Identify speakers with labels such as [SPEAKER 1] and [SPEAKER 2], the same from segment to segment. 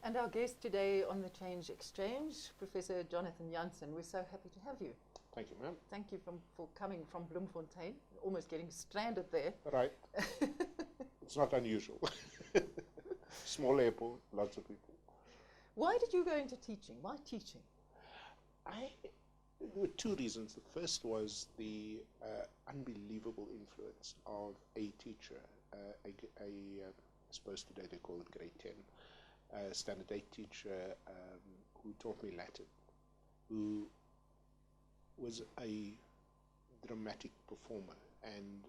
[SPEAKER 1] And our guest today on the Change Exchange, Professor Jansen Jansen. We're so happy to have you.
[SPEAKER 2] Thank you, ma'am.
[SPEAKER 1] Thank you for coming from Bloemfontein, almost getting stranded there.
[SPEAKER 2] Right. It's not unusual. Small airport, lots of people.
[SPEAKER 1] Why did you go into teaching? Why teaching?
[SPEAKER 2] There were two reasons. The first was the unbelievable influence of a teacher, I suppose today they call it grade 10, standard 8 teacher who taught me Latin, who was a dramatic performer and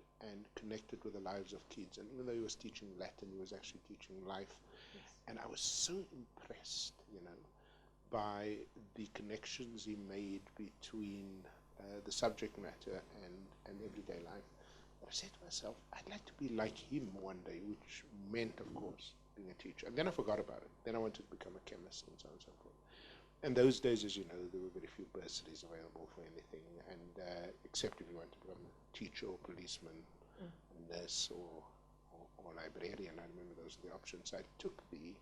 [SPEAKER 2] connected with the lives of kids. And even though he was teaching Latin, he was actually teaching life.
[SPEAKER 1] Yes.
[SPEAKER 2] And I was so impressed, by the connections he made between the subject matter and everyday life. But I said to myself, I'd like to be like him one day, which meant, of course, being a teacher. And then I forgot about it. Then I wanted to become a chemist and so on and so forth. And those days, as you know, there were very few bursaries available for anything, and except if you wanted to become a teacher or policeman, nurse or librarian. I remember those were the options. I took the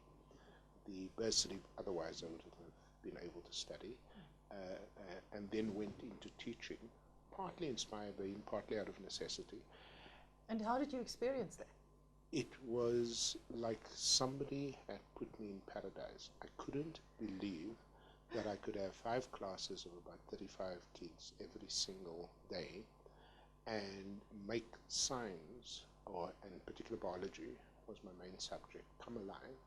[SPEAKER 2] bursary, otherwise I would have been able to study, and then went into teaching, partly inspired by him, partly out of necessity.
[SPEAKER 1] And how did you experience that?
[SPEAKER 2] It was like somebody had put me in paradise. I couldn't believe that I could have 5 classes of about 35 kids every single day and make science, or in particular biology was my main subject, come alive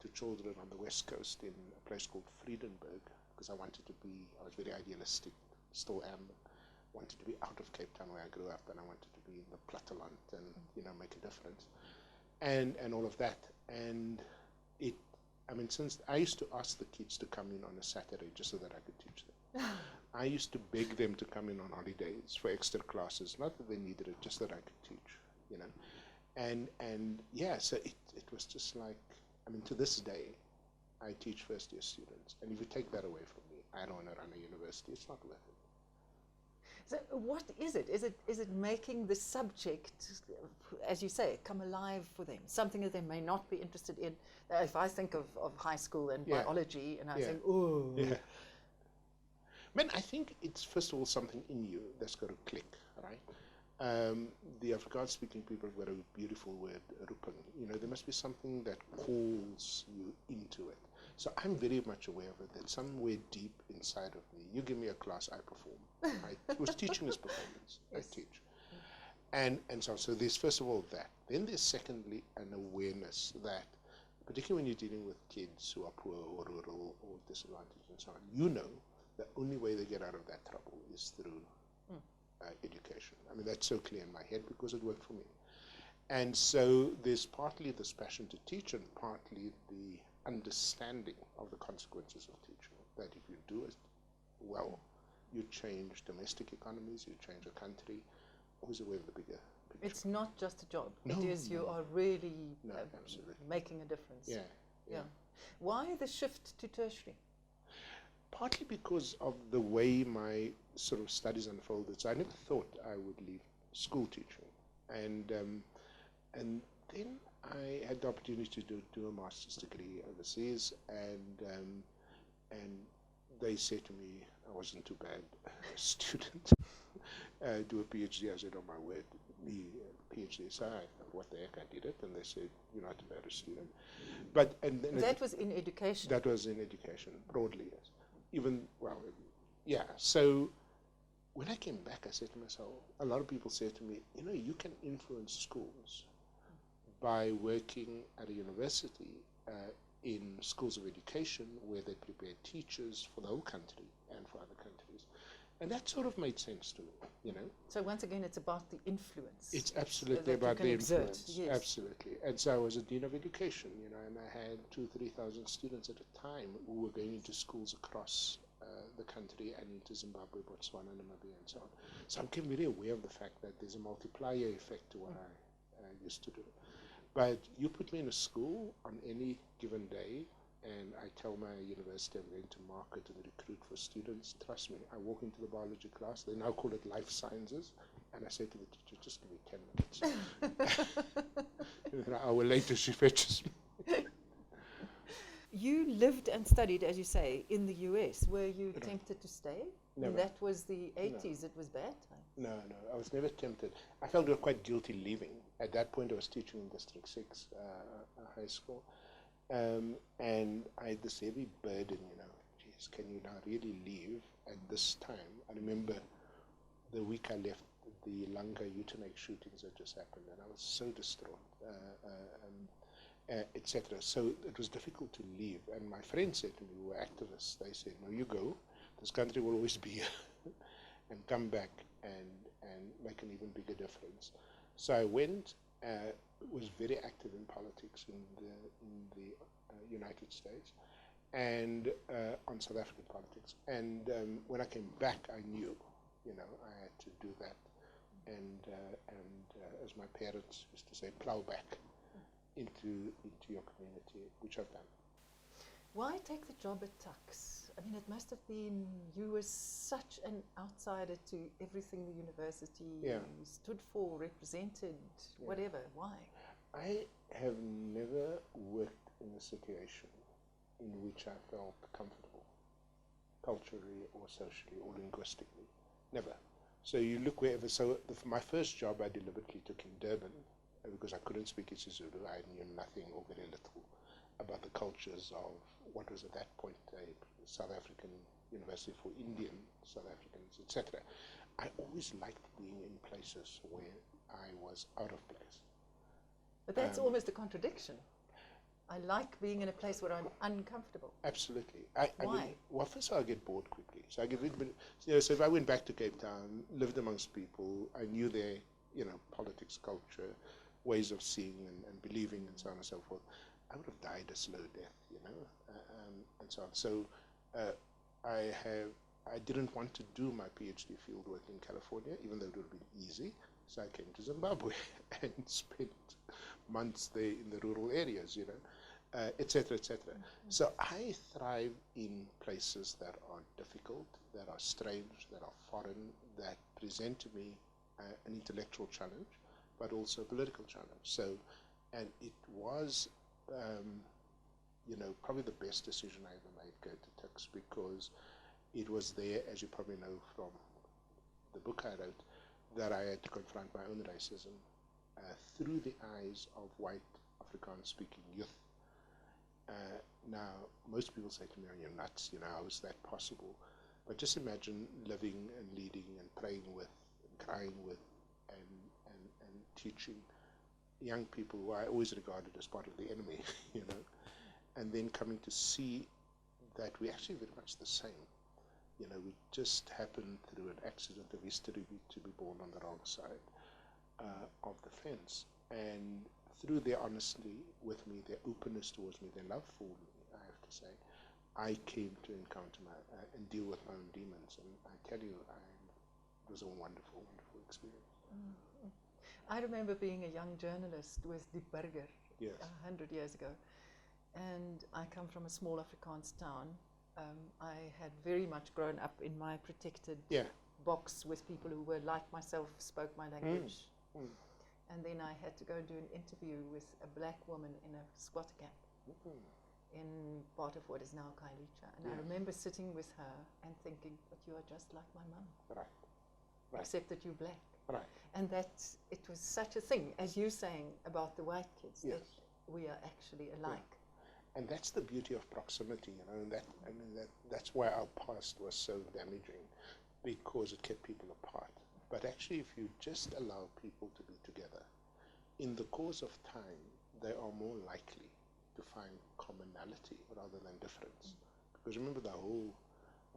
[SPEAKER 2] to children on the West Coast in a place called Friedenberg, because I was very idealistic, still am, wanted to be out of Cape Town where I grew up, and I wanted to be in the platteland and, make a difference. And all of that. And since I used to ask the kids to come in on a Saturday just so that I could teach them. I used to beg them to come in on holidays for extra classes, not that they needed it, just that I could teach, And yeah, so it was just like, to this day, I teach first year students. And if you take that away from me, I don't want to run a university. It's not worth it.
[SPEAKER 1] So what is it? Is it making the subject, as you say, come alive for them? Something that they may not be interested in. If I think of high school and biology, and I think, oh.
[SPEAKER 2] Yeah. Man, I think it's first of all something in you that's got to click, right? The Afrikaans-speaking people have got a beautiful word, roeping. There must be something that calls you into it. So I'm very much aware of it, that somewhere deep inside of me, you give me a class, I perform. Right? It was teaching is performance. Yes. I teach. And so there's first of all that. Then there's secondly an awareness that, particularly when you're dealing with kids who are poor or rural or disadvantaged and so on, the only way they get out of that trouble is through education. That's so clear in my head because it worked for me. And so there's partly this passion to teach and partly the understanding of the consequences of teaching, that if you do it well, you change domestic economies, you change a country, always aware of the bigger picture.
[SPEAKER 1] It's not just a job.
[SPEAKER 2] No,
[SPEAKER 1] it is you are really
[SPEAKER 2] absolutely
[SPEAKER 1] making a difference.
[SPEAKER 2] Yeah.
[SPEAKER 1] Why the shift to tertiary?
[SPEAKER 2] Partly because of the way my sort of studies unfolded. So I never thought I would leave school teaching. And then I had the opportunity to do a master's degree overseas, and they said to me I wasn't too bad a student. Do a PhD. I said, oh my word, me PhD. So I thought, what the heck, I did it. And they said, you're not a bad student. But
[SPEAKER 1] that was in education.
[SPEAKER 2] That was in education, broadly, yes. So when I came back, I said to myself, a lot of people say to me, you can influence schools by working at a university in schools of education where they prepare teachers for the whole country and for other countries. And that sort of made sense to me,
[SPEAKER 1] So once again, it's about the influence.
[SPEAKER 2] It's absolutely about the influence.
[SPEAKER 1] Yes.
[SPEAKER 2] Absolutely. And so I was a dean of education, and I had 2,000-3,000 students at a time who were going into schools across the country and into Zimbabwe, Botswana, Namibia, and so on. So I'm very aware of the fact that there's a multiplier effect to what I used to do. But you put me in a school on any given day, and I tell my university I'm going to market and recruit for students. Trust me, I walk into the biology class, they now call it life sciences, and I say to the teacher, just give me 10 minutes. An hour later, she fetches me.
[SPEAKER 1] you lived and studied, as you say, in the US. Were you tempted to stay?
[SPEAKER 2] Never.
[SPEAKER 1] That was the 80s. It was bad time.
[SPEAKER 2] No, I was never tempted. I felt quite guilty leaving. At that point, I was teaching in District 6 high school. And I had this heavy burden, geez, can you now really leave at this time? I remember the week I left, the Langa Utenake shootings had just happened, and I was so distraught, etc. So it was difficult to leave. And my friends said to me, who were activists, they said, no, you go. This country will always be here. And come back and make an even bigger difference. So I went, was very active in politics in the United States and on South African politics. And when I came back, I knew, I had to do that. And as my parents used to say, plow back into your community, which I've done.
[SPEAKER 1] Why take the job at Tux? I mean, it must have been, you were such an outsider to everything the university stood for, represented, whatever. Why?
[SPEAKER 2] I have never worked in a situation in which I felt comfortable, culturally or socially or linguistically. Never. So you look wherever. So my first job I deliberately took in Durban because I couldn't speak isiZulu. I knew nothing or very little about the cultures of what was at that point a South African University for Indian South Africans, etc. I always liked being in places where I was out of place.
[SPEAKER 1] But that's almost a contradiction. I like being in a place where I'm uncomfortable.
[SPEAKER 2] Absolutely.
[SPEAKER 1] Why?
[SPEAKER 2] Well, first of all, I get bored quickly. So I get so if I went back to Cape Town, lived amongst people, I knew their, politics, culture, ways of seeing and believing, and so on and so forth, I would have died a slow death, and so on. So I didn't want to do my PhD fieldwork in California, even though it would have been easy. So I came to Zimbabwe and spent months there in the rural areas, et cetera, et cetera. So I thrive in places that are difficult, that are strange, that are foreign, that present to me an intellectual challenge, but also a political challenge. So, and it was, probably the best decision I ever made, go to Tux, because it was there, as you probably know from the book I wrote, that I had to confront my own racism through the eyes of white Afrikaans-speaking youth. Now, most people say to me, oh, you're nuts, how is that possible? But just imagine living and leading and praying with, and crying with, and teaching young people who I always regarded as part of the enemy, and then coming to see that we're actually very much the same. We just happened through an accident of history to be born on the wrong side of the fence. And through their honesty with me, their openness towards me, their love for me, I have to say, I came to encounter and deal with my own demons. And I tell you, it was a wonderful, wonderful experience.
[SPEAKER 1] Mm-hmm. I remember being a young journalist with Die Burger 100 years ago. And I come from a small Afrikaans town. I had very much grown up in my protected box with people who were like myself, spoke my language. And then I had to go and do an interview with a black woman in a squatter camp in part of what is now Kailicha. And I remember sitting with her and thinking, but you are just like my mum.
[SPEAKER 2] Right.
[SPEAKER 1] Except that you're black.
[SPEAKER 2] Right.
[SPEAKER 1] And that it was such a thing, as you saying about the white kids, that we are actually alike.
[SPEAKER 2] And that's the beauty of proximity, and that's why our past was so damaging, because it kept people apart. But actually, if you just allow people to be together, in the course of time, they are more likely to find commonality rather than difference. Because remember, the whole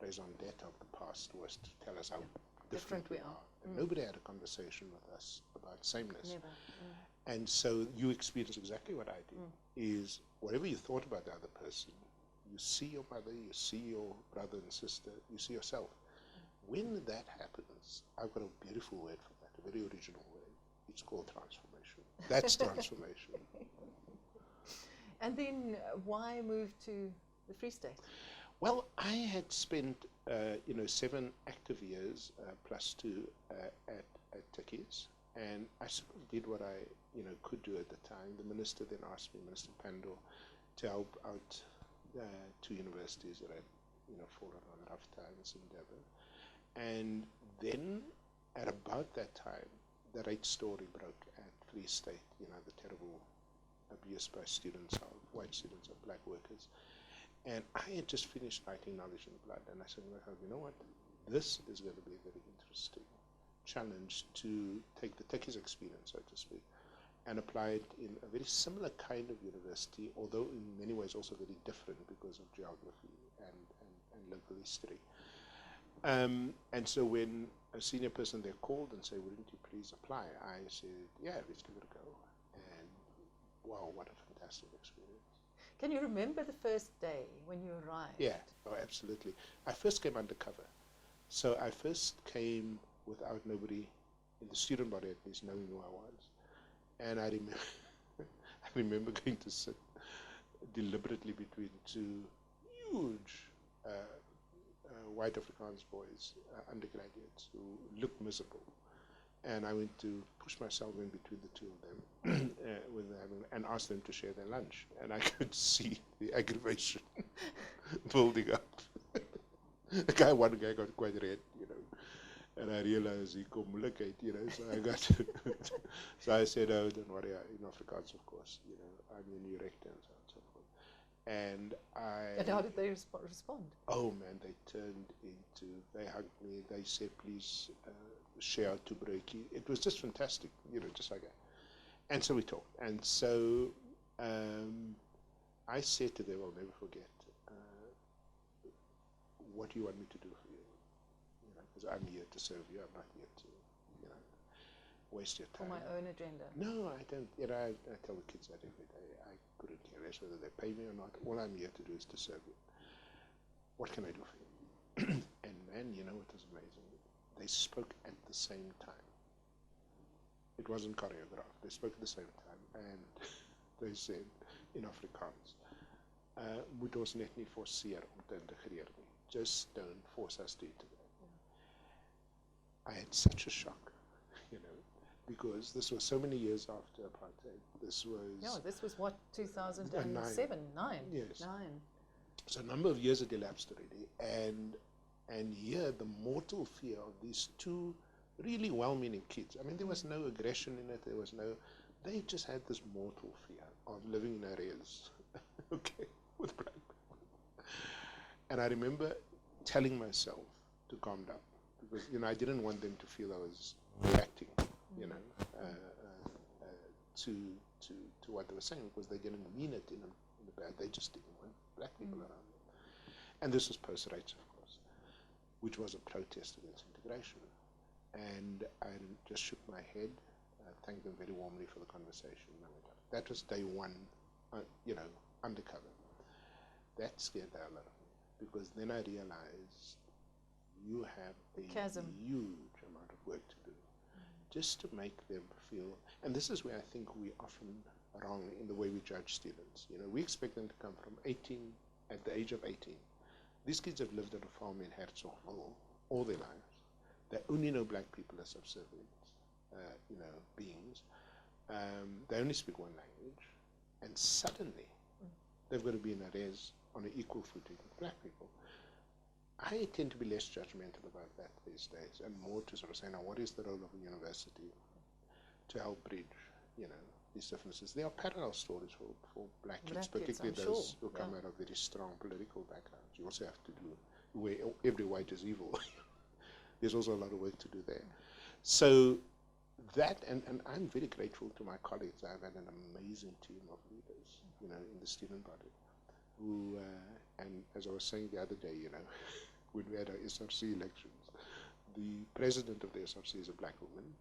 [SPEAKER 2] raison d'etre of the past was to tell us how different we are. And nobody had a conversation with us about sameness.
[SPEAKER 1] Never.
[SPEAKER 2] And so you experience exactly what I did, is whatever you thought about the other person, you see your mother, you see your brother and sister, you see yourself. When that happens, I've got a beautiful word for that, a very original word. It's called transformation. That's transformation.
[SPEAKER 1] And then why move to the Free State?
[SPEAKER 2] Well, I had spent 7 active years plus 2 at Tikkies, and I sort of did what I could do at the time. The minister then asked me, Minister Pandor, to help out two universities that had, fallen on rough times in Durban. And then at about that time, the rape story broke at Free State, the terrible abuse by students, of white students, of black workers. And I had just finished writing Knowledge in Blood, and I said to myself, you know what, this is going to be a very interesting challenge to take the techies experience, so to speak, and apply it in a very similar kind of university, although in many ways also very different because of geography and local history. And so when a senior person there called and said, wouldn't you please apply? I said, yeah, let's give it a go. And wow, what a fantastic experience.
[SPEAKER 1] Can you remember the first day when you arrived?
[SPEAKER 2] Yeah, oh, absolutely. I first came undercover. So I first came without nobody in the student body at least knowing who I was. And I remember going to sit deliberately between two huge white Afrikaans boys, undergraduates, who looked miserable. And I went to push myself in between the two of them and ask them to share their lunch. And I could see the aggravation building up. One guy got quite red, and I realized he could moeilikheid, so I got so I said, oh, don't worry, in Afrikaans, of course, I'm your new rector and so on and so forth. And
[SPEAKER 1] how did they respond?
[SPEAKER 2] Oh man, they hugged me, they said, please share out to breakie. It was just fantastic, just like that. And so we talked. And so I said to them, I'll never forget, what do you want me to do for you? Because I'm here to serve you, I'm not here to, waste your time.
[SPEAKER 1] For my own agenda.
[SPEAKER 2] No, I don't. I tell the kids that every day. I couldn't care less whether they pay me or not. All I'm here to do is to serve you. What can I do for you? And man, it was amazing. They spoke at the same time. It wasn't choreographed. They spoke at the same time, and they said in Afrikaans, "Moet ons net nie forceer om te integreer nie. Just don't force us to integrate." I had such a shock, because this was so many years after apartheid. This was
[SPEAKER 1] what, 2007, 9?
[SPEAKER 2] Yes.
[SPEAKER 1] 9.
[SPEAKER 2] So a number of years had elapsed already, and here the mortal fear of these two really well-meaning kids. I mean, there was no aggression in it. They just had this mortal fear of living in areas, with black people. And I remember telling myself to calm down because I didn't want them to feel I was reacting, to what they were saying, because they didn't mean it in a bad. They just didn't want black people around them. And this was post-rates, of course, which was a protest against integration. And I just shook my head, thanked them very warmly for the conversation. That was day one, undercover. That scared the hell out of me, because then I realized you have a huge amount of work to do just to make them feel, and this is where I think we often wrong in the way we judge students. We expect them to come from 18, at the age of 18. These kids have lived on a farm in Herzogsville all their lives. They only know black people as subservient, beings. They only speak one language, and suddenly they've got to be in a res on an equal footing with black people. I tend to be less judgmental about that these days, and more to sort of say, now, what is the role of a university to help bridge, these differences? There are parallel stories for black kids, particularly those who come out of very strong political backgrounds. You also have to do, where every white is evil. There's also a lot of work to do there. So that, and I'm very grateful to my colleagues. I've had an amazing team of leaders, in the student body, who, and as I was saying the other day, when we had our SRC elections, the president of the SRC is a black woman.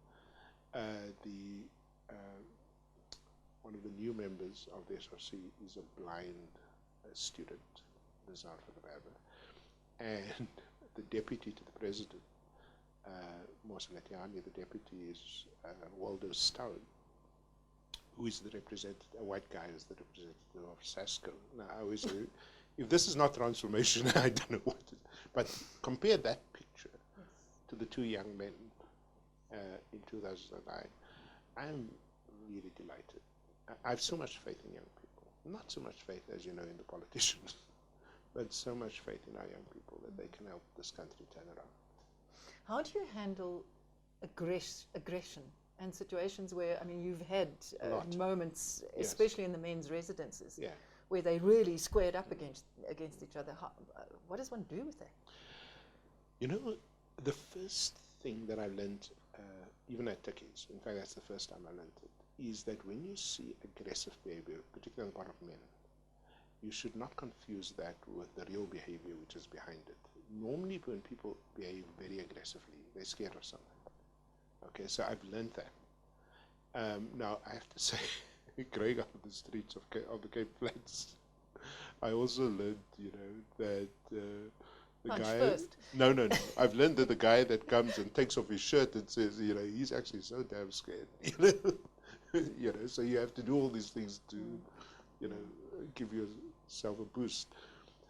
[SPEAKER 2] One of the new members of the SRC is a blind student, Nazar Verwerwe, and the deputy to the president, Mosaletiani, the deputy is Waldo Stone, who is the representative, a white guy is the representative of SASCO. Now, I always say, if this is not transformation, I don't know what it is. But compare that picture to the two young men in 2009. I'm really delighted. I have so much faith in young people. Not so much faith, as you know, in the politicians. but so much faith in our young people that they can help this country turn around.
[SPEAKER 1] How do you handle aggression and situations where, I mean, you've had moments,
[SPEAKER 2] Yes.
[SPEAKER 1] especially in the men's residences,
[SPEAKER 2] Yeah.
[SPEAKER 1] where they really squared up against each other. What does one do with that?
[SPEAKER 2] You know, the first thing that I learned, even at Turkey's, in fact, that's the first time I learned it, is that when you see aggressive behavior, particularly on the part of men, you should not confuse that with the real behavior which is behind it. Normally, when people behave very aggressively, they're scared of something. Okay, so I've learned that. Now, I have to say, growing up in the streets of the Cape Flats, I also learned, you know, that the
[SPEAKER 1] Punch
[SPEAKER 2] guy...
[SPEAKER 1] first.
[SPEAKER 2] No. I've learned that the guy that comes and takes off his shirt and says, you know, he's actually so damn scared. You know, so you have to do all these things to, you know, give yourself a boost.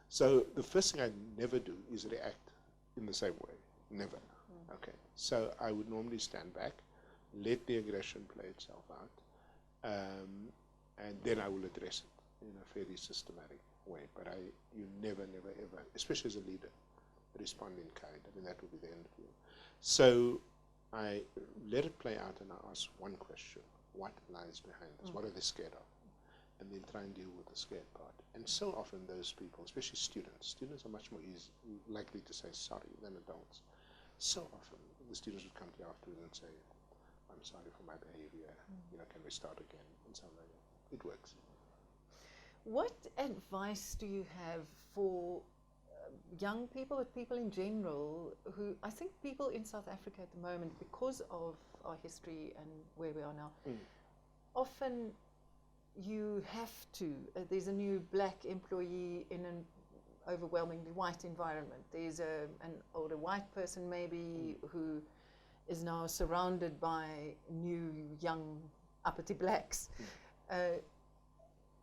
[SPEAKER 2] So the first thing I never do is react in the same way. Never. Okay. So I would normally stand back, let the aggression play itself out, and then I will address it in a fairly systematic way. But you never, ever, especially as a leader, respond in kind. I mean, that will be the end of you. So I let it play out and I ask one question. What lies behind this? What are they scared of? And then try and deal with the scared part. And so often those people, especially students are much more likely to say sorry than adults. So often the students would come to you afterwards and say, I'm sorry for my behavior, you know, can we start again? And so on. It works.
[SPEAKER 1] What advice do you have for young people, but people in general, who, I think people in South Africa at the moment, because of our history and where we are now, often you have to, there's a new black employee in an overwhelmingly white environment. There's an older white person maybe who is now surrounded by new, young, uppity blacks.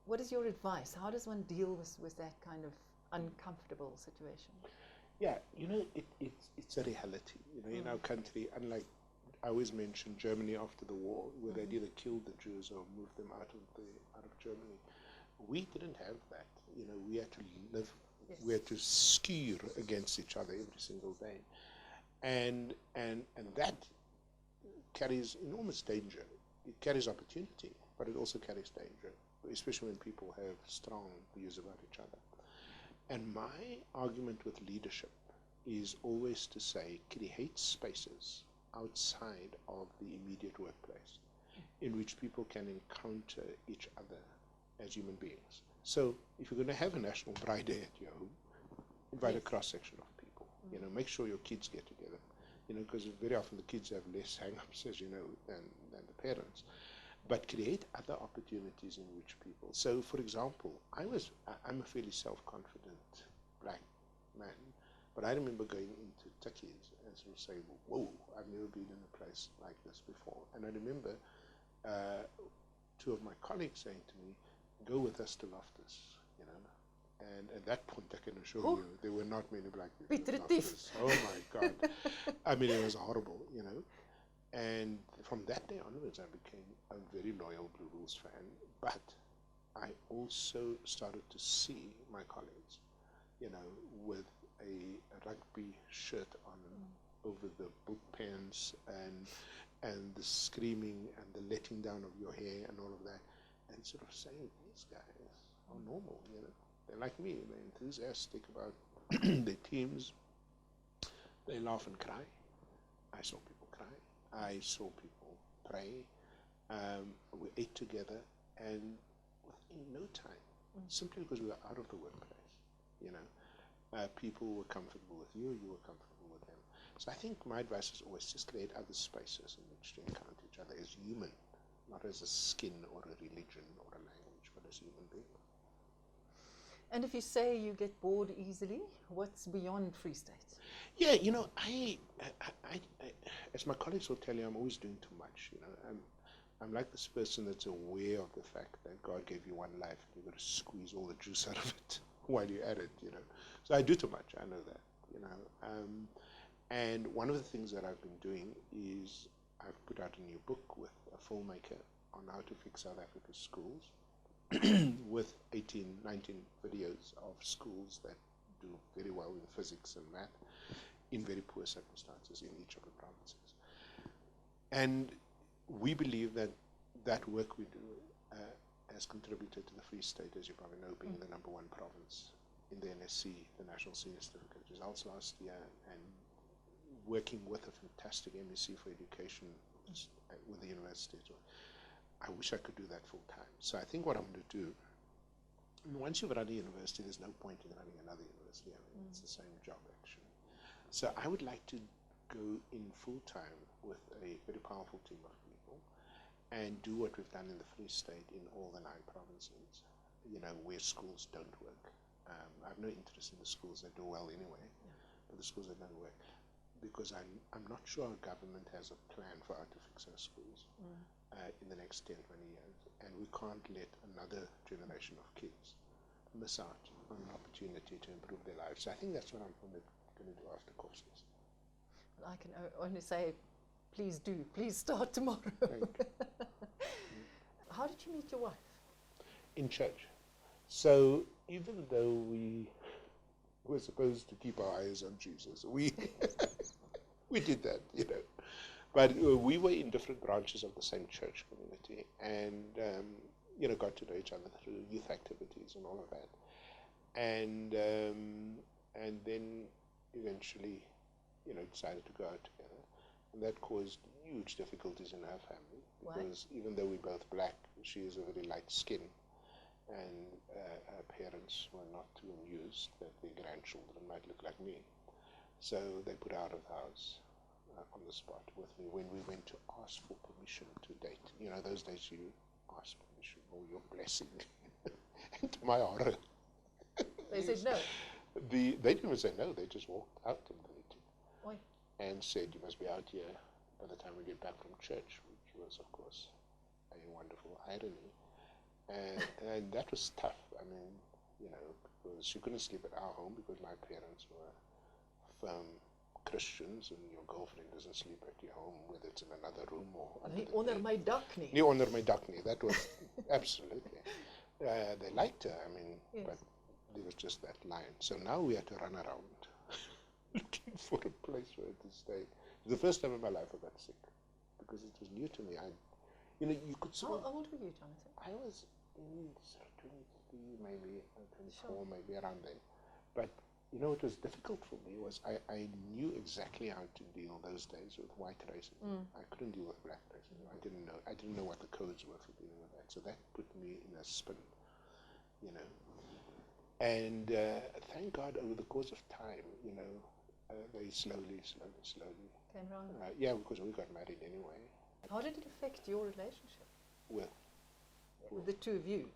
[SPEAKER 1] What is your advice? How does one deal with that kind of uncomfortable situation?
[SPEAKER 2] Yeah, you know, it's a reality. You know, in our country, unlike I always mention Germany after the war, where they'd either killed the Jews or moved them out of Germany. We didn't have that. You know, we had to live, we had to skewer against each other every single day, and that carries enormous danger. It carries opportunity, but it also carries danger, especially when people have strong views about each other. And my argument with leadership is always to say, create spaces outside of the immediate workplace in which people can encounter each other as human beings. So if you're going to have a National Pride Day at your home, invite a cross-section of people. You know, make sure your kids get together. You know, because very often the kids have less hang-ups, as you know, than the parents. But create other opportunities in which people. So, for example, I'm a fairly self-confident black man, but I remember going into Turkey's and sort of saying, "Whoa, I've never been in a place like this before." And I remember two of my colleagues saying to me, "Go with us to Loftus," you know. And at that point, I can assure you, there were not many black people at Loftus. Oh my God! I mean, it was horrible, you know. And from that day onwards, I became a very loyal Blue Bulls fan. But I also started to see my colleagues, you know, with a rugby shirt on over the book pants and the screaming and the letting down of your hair and all of that, and sort of saying, these guys are normal, you know. They're like me. They're enthusiastic about their teams. They laugh and cry. I saw people cry. I saw people pray. We ate together, and within no time, simply because we were out of the workplace, you know, people were comfortable with you, you were comfortable with them. So I think my advice is always just create other spaces in which to encounter each other as human, not as a skin or a religion or a language, but as human beings.
[SPEAKER 1] And if you say you get bored easily, what's beyond Free State?
[SPEAKER 2] Yeah, you know, I as my colleagues will tell you, I'm always doing too much. You know, I'm like this person that's aware of the fact that God gave you one life and you've got to squeeze all the juice out of it while you're at it. You know, so I do too much. I know that. You know, and one of the things that I've been doing is I've put out a new book with a filmmaker on how to fix South Africa's schools with 18, 19 videos of schools that do very well in physics and math in very poor circumstances in each of the provinces. And we believe that that work we do has contributed to the Free State, as you probably know, being the #1 province in the NSC, the National Senior Certificate results last year, and working with a fantastic MEC for education with the university. So I wish I could do that full time. So I think what I'm going to do, once you've run a university, there's no point in running another university. I mean, it's the same job, actually. So I would like to go in full time with a very powerful team of people and do what we've done in the Free State in all the 9 provinces, where schools don't work. I have no interest in the schools that do well anyway, but the schools that don't work, because I'm not sure our government has a plan for how to fix our schools in the next 10, 20 years, and we can't let another generation of kids miss out on an opportunity to improve their lives. So I think that's what I'm going to do after courses.
[SPEAKER 1] Well, I can only say, please do. Please start tomorrow. How did you meet your wife?
[SPEAKER 2] In church. So even though we were supposed to keep our eyes on Jesus, we we did that, But we were in different branches of the same church community, and got to know each other through youth activities and all of that, and then eventually, decided to go out together, and that caused huge difficulties in her family, because even though we're both black, she is a very light skin, and her parents were not too amused that their grandchildren might look like me, so they put her out of the house on the spot with me when we went to ask for permission to date. Those days you ask permission or your blessing. And to my horror,
[SPEAKER 1] they said no.
[SPEAKER 2] They didn't even say no, they just walked out of the meeting.
[SPEAKER 1] Oi.
[SPEAKER 2] And said, you must be out here by the time we get back from church, which was, of course, a wonderful irony. And that was tough. I mean, because she couldn't sleep at our home because my parents were firm Christians, and your girlfriend doesn't sleep at your home, whether it's in another room or
[SPEAKER 1] onder my dak nie.
[SPEAKER 2] Nie onder my dak nie. That was absolutely. They liked her, I mean, but there was just that line. So now we had to run around looking for a place for her to stay. It was the first time in my life I got sick, because it was new to me. You could sort of...
[SPEAKER 1] How old were you, Jonathan?
[SPEAKER 2] I was in 23, maybe, 24, maybe around then. But what was difficult for me was I knew exactly how to deal those days with white racism. I couldn't deal with black racism. I didn't know what the codes were for dealing with that. So that put me in a spin, And thank God, over the course of time, they slowly
[SPEAKER 1] came around.
[SPEAKER 2] Yeah, because we got married anyway.
[SPEAKER 1] How did it affect your relationship
[SPEAKER 2] With
[SPEAKER 1] the two of you?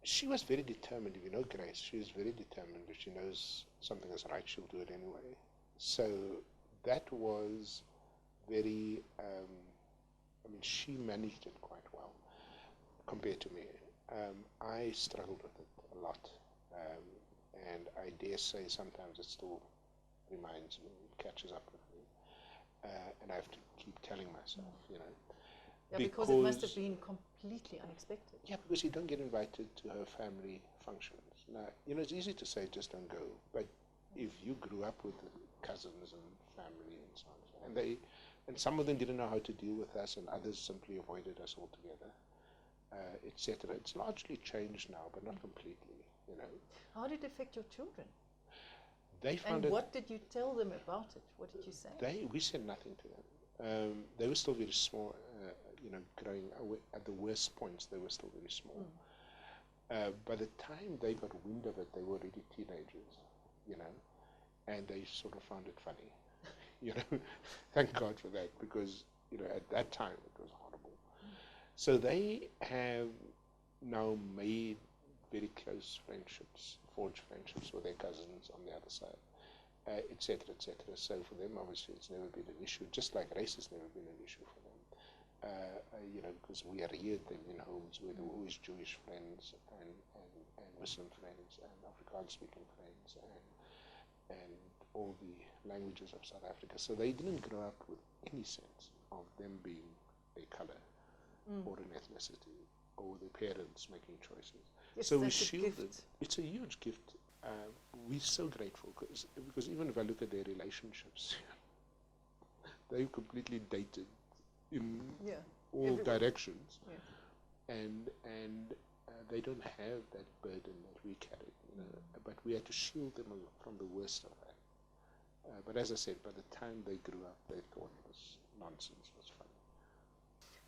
[SPEAKER 2] She was very determined. If you know Grace, she is very determined. If she knows something is right, she'll do it anyway. So that was very, she managed it quite well compared to me. I struggled with it a lot. And I dare say sometimes it still reminds me, it catches up with me. And I have to keep telling myself,
[SPEAKER 1] Yeah, because it must have been completely unexpected.
[SPEAKER 2] Yeah, because you don't get invited to her family functions. Now, it's easy to say just don't go, but if you grew up with cousins and family and so on, and some of them didn't know how to deal with us, and others simply avoided us altogether, etc. It's largely changed now, but not completely,
[SPEAKER 1] How did it affect your children?
[SPEAKER 2] They found
[SPEAKER 1] and what did you tell them about it? What did you say?
[SPEAKER 2] We said nothing to them. They were still very small. Growing at the worst points, they were still very small. By the time they got wind of it, they were already teenagers, and they sort of found it funny, Thank God for that, because, at that time it was horrible. So they have now made very close friendships, forged friendships with their cousins on the other side, etc., etc. So for them, obviously, it's never been an issue, just like race has never been an issue for them. Because we reared them in homes where there were always Jewish friends and Muslim friends and Afrikaans-speaking friends and all the languages of South Africa. So they didn't grow up with any sense of them being a color or an ethnicity or their parents making choices.
[SPEAKER 1] Yes,
[SPEAKER 2] so we
[SPEAKER 1] that's a
[SPEAKER 2] shielded.
[SPEAKER 1] gift.
[SPEAKER 2] It's a huge gift. we're so grateful because even if I look at their relationships, they're completely dated in all directions, and they don't have that burden that we carry, but we had to shield them from the worst of that. But as I said, by the time they grew up, they thought it was nonsense, was funny.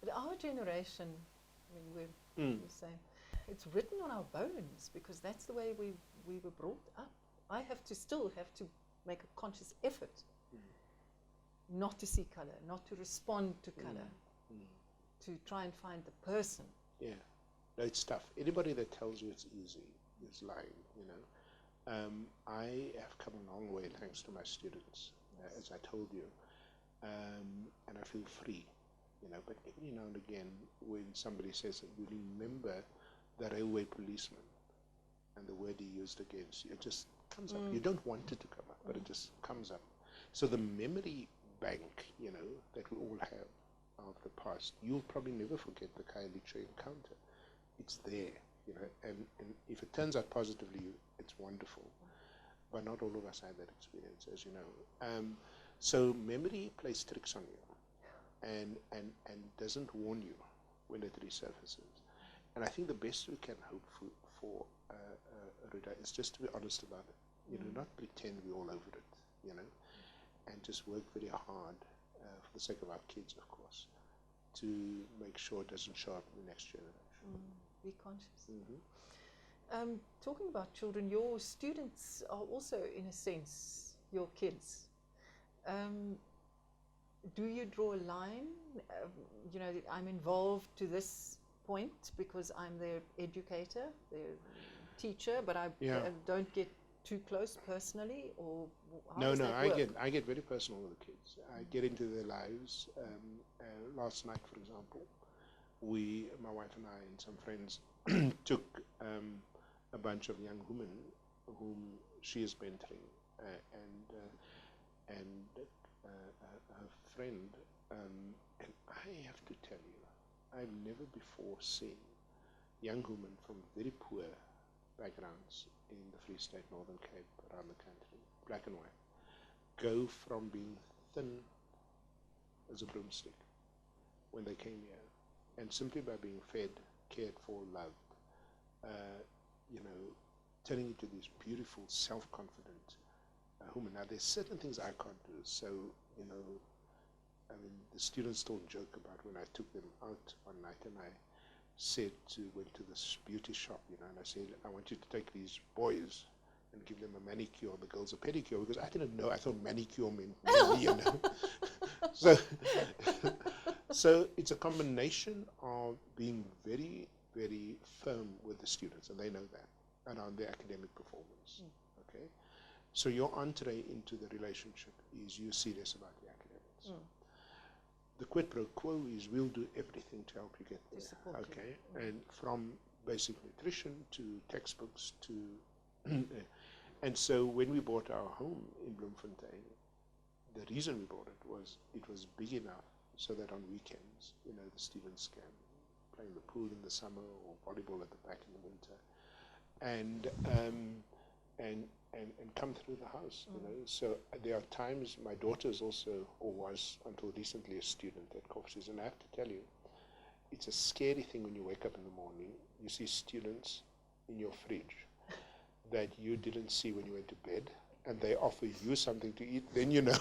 [SPEAKER 1] But our generation, I mean, we say, it's written on our bones because that's the way we were brought up. I still have to make a conscious effort not to see color, not to respond to color, to try and find the person.
[SPEAKER 2] Yeah, no, it's tough. Anybody that tells you it's easy is lying, I have come a long way thanks to my students, as I told you, and I feel free, but every now and again when somebody says that, you remember the railway policeman and the word he used against you, it just comes up. You don't want it to come up, but it just comes up. So the memory bank, that we all have of the past, you'll probably never forget the Khayelitsha encounter. It's there, and if it turns out positively, it's wonderful. But not all of us have that experience, as you know. So memory plays tricks on you, and doesn't warn you when it resurfaces. And I think the best we can hope for Ruda, is just to be honest about it. Not pretend we're all over it, and just work very hard for the sake of our kids, of course, to make sure it doesn't show up in the next generation.
[SPEAKER 1] Be conscious. Talking about children, your students are also, in a sense, your kids. Do you draw a line? I'm involved to this point because I'm their educator, their teacher, but I don't get too close personally, or how does that work?
[SPEAKER 2] I get very personal with the kids. I get into their lives. Last night, for example, my wife and I and some friends took a bunch of young women whom she is mentoring, and a friend, and I have to tell you, I've never before seen young women from very poor backgrounds in the Free State, Northern Cape, around the country, black and white, go from being thin as a broomstick when they came here, and simply by being fed, cared for, loved, turning into these beautiful, self-confident women. Now, there's certain things I can't do, so, the students still joke about when I took them out one night and I went to this beauty shop, and I said, I want you to take these boys and give them a manicure, the girls a pedicure, because I didn't know, I thought manicure meant me, So it's a combination of being very, very firm with the students, and they know that, around their academic performance, okay? So your entree into the relationship is you're serious about the academics. The quid pro quo is we'll do everything to help you get there, okay? And from basic nutrition to textbooks to, and so when we bought our home in Bloemfontein, the reason we bought it was big enough so that on weekends, the students can play in the pool in the summer or volleyball at the back in the winter, and come through the house, So there are times, my daughter is also, or was until recently, a student at Corpses, and I have to tell you, it's a scary thing when you wake up in the morning, you see students in your fridge that you didn't see when you went to bed, and they offer you something to eat, then you know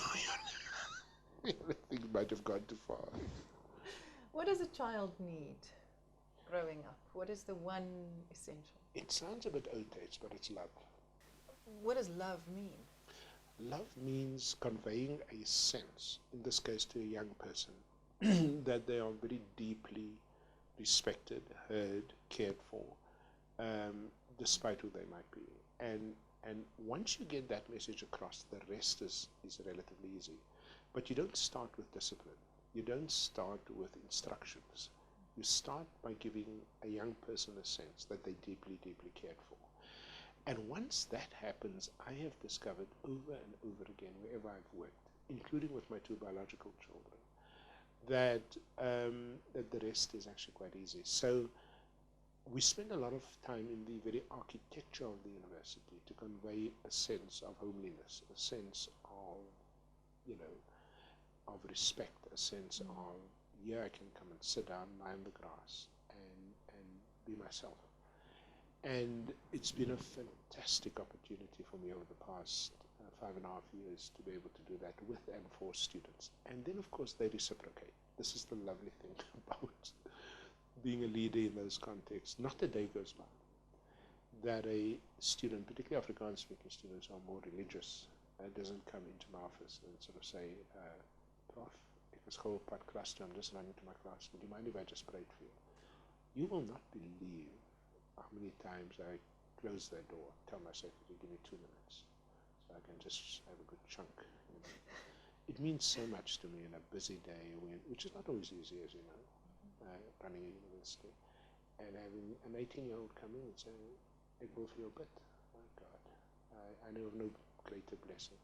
[SPEAKER 2] things might have gone too far.
[SPEAKER 1] What does a child need growing up? What is the one essential?
[SPEAKER 2] It sounds a bit old-age, but it's love.
[SPEAKER 1] What does love mean?
[SPEAKER 2] Love means conveying a sense, in this case to a young person, that they are very deeply respected, heard, cared for, despite who they might be. And once you get that message across, the rest is relatively easy. But you don't start with discipline. You don't start with instructions. You start by giving a young person a sense that they're deeply, deeply cared for. And once that happens, I have discovered over and over again, wherever I've worked, including with my two biological children, that the rest is actually quite easy. So we spend a lot of time in the very architecture of the university to convey a sense of homeliness, a sense of, you know, of respect, a sense of, here I can come and sit down, lie on the grass, and be myself. And it's been a fantastic opportunity for me over the past 5.5 years to be able to do that with and for students. And then, of course, they reciprocate. This is the lovely thing about being a leader in those contexts. Not a day goes by that a student, particularly Afrikaans-speaking students, are more religious, doesn't come into my office and sort of say, Prof, ek is gou op pad klas toe, I'm just running to my class. Would you mind if I just prayed for you? You will not believe how many times I close that door, tell my secretary, give me 2 minutes, so I can just have a good chunk. You know. It means so much to me in a busy day, which is not always easy, as you know, running a university, and having an 18-year-old come in and say, "I will for your bit." My God, I know of no greater blessing.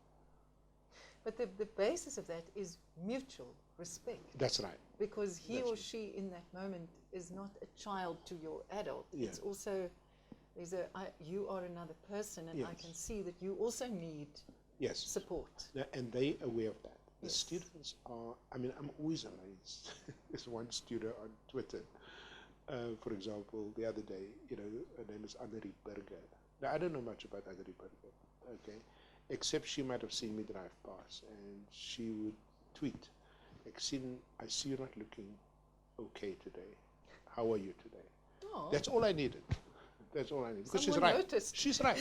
[SPEAKER 1] But the basis of that is mutual respect.
[SPEAKER 2] That's right.
[SPEAKER 1] Because he
[SPEAKER 2] That's
[SPEAKER 1] or
[SPEAKER 2] right.
[SPEAKER 1] she in that moment is not a child to your adult.
[SPEAKER 2] Yeah.
[SPEAKER 1] It's also, you are another person, and I
[SPEAKER 2] Yes.
[SPEAKER 1] can see that you also need
[SPEAKER 2] Yes.
[SPEAKER 1] support.
[SPEAKER 2] And they are aware of that. The
[SPEAKER 1] Yes.
[SPEAKER 2] students are, I mean, I'm always amazed. There's one student on Twitter, for example, the other day, you know, her name is Annerie Burger. Now, I don't know much about Annerie Burger, okay, except she might have seen me drive past, and she would tweet, I see you're not looking okay today. How are you today?
[SPEAKER 1] Oh,
[SPEAKER 2] That's all I needed. That's all I needed. Because she's
[SPEAKER 1] someone
[SPEAKER 2] right.
[SPEAKER 1] noticed.
[SPEAKER 2] She's right.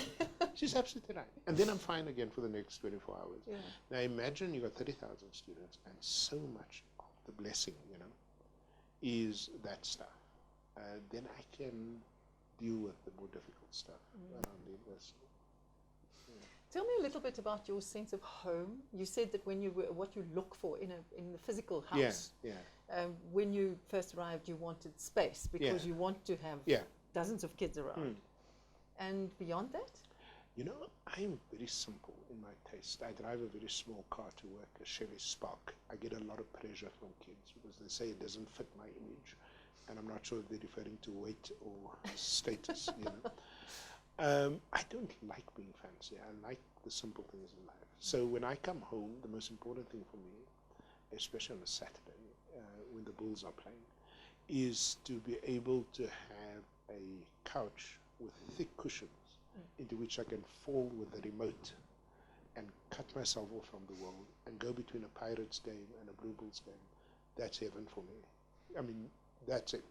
[SPEAKER 2] She's absolutely right. And then I'm fine again for the next 24 hours.
[SPEAKER 1] Yeah.
[SPEAKER 2] Now imagine you've got 30,000 students, and so much of the blessing, you know, is that stuff. Then I can deal with the more difficult stuff around the university.
[SPEAKER 1] Tell me a little bit about your sense of home. You said that when you were, what you look for in the physical house.
[SPEAKER 2] Yeah.
[SPEAKER 1] When you first arrived, you wanted space because
[SPEAKER 2] Yeah.
[SPEAKER 1] you want to have
[SPEAKER 2] Yeah.
[SPEAKER 1] dozens of kids around. And beyond that?
[SPEAKER 2] You know, I'm very simple in my taste. I drive a very small car to work, a Chevy Spark. I get a lot of pressure from kids because they say it doesn't fit my image. And I'm not sure if they're referring to weight or status, you know. I don't like being fancy. I like the simple things in life. So when I come home, the most important thing for me, especially on a Saturday when the Bulls are playing, is to be able to have a couch with thick cushions into which I can fall with the remote and cut myself off from the world and go between a Pirates game and a Blue Bulls game. That's heaven for me. I mean, that's it.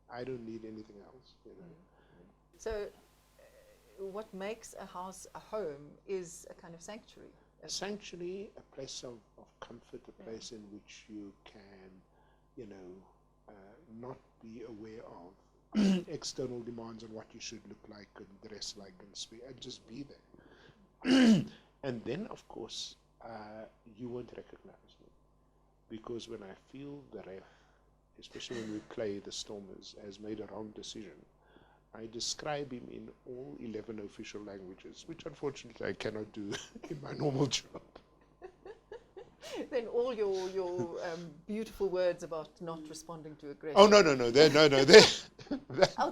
[SPEAKER 2] I don't need anything else, you know.
[SPEAKER 1] So what makes a house a home is a kind of sanctuary.
[SPEAKER 2] A sanctuary, a place of comfort, a place in which you can, you know, not be aware of external demands on what you should look like and dress like and speak, and just be there. And then, of course, you won't recognize me, because when I feel the ref, especially when we play the Stormers, has made a wrong decision, I describe him in all 11 official languages, which unfortunately I cannot do in my normal job.
[SPEAKER 1] Then all your beautiful words about not responding to aggression.
[SPEAKER 2] Oh, no,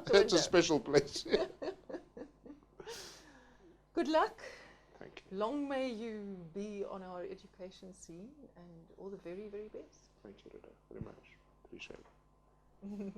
[SPEAKER 2] that's a special place.
[SPEAKER 1] Good luck.
[SPEAKER 2] Thank you.
[SPEAKER 1] Long may you be on our education scene, and all the very, very best.
[SPEAKER 2] Thank you, Ruda, very much. Appreciate it.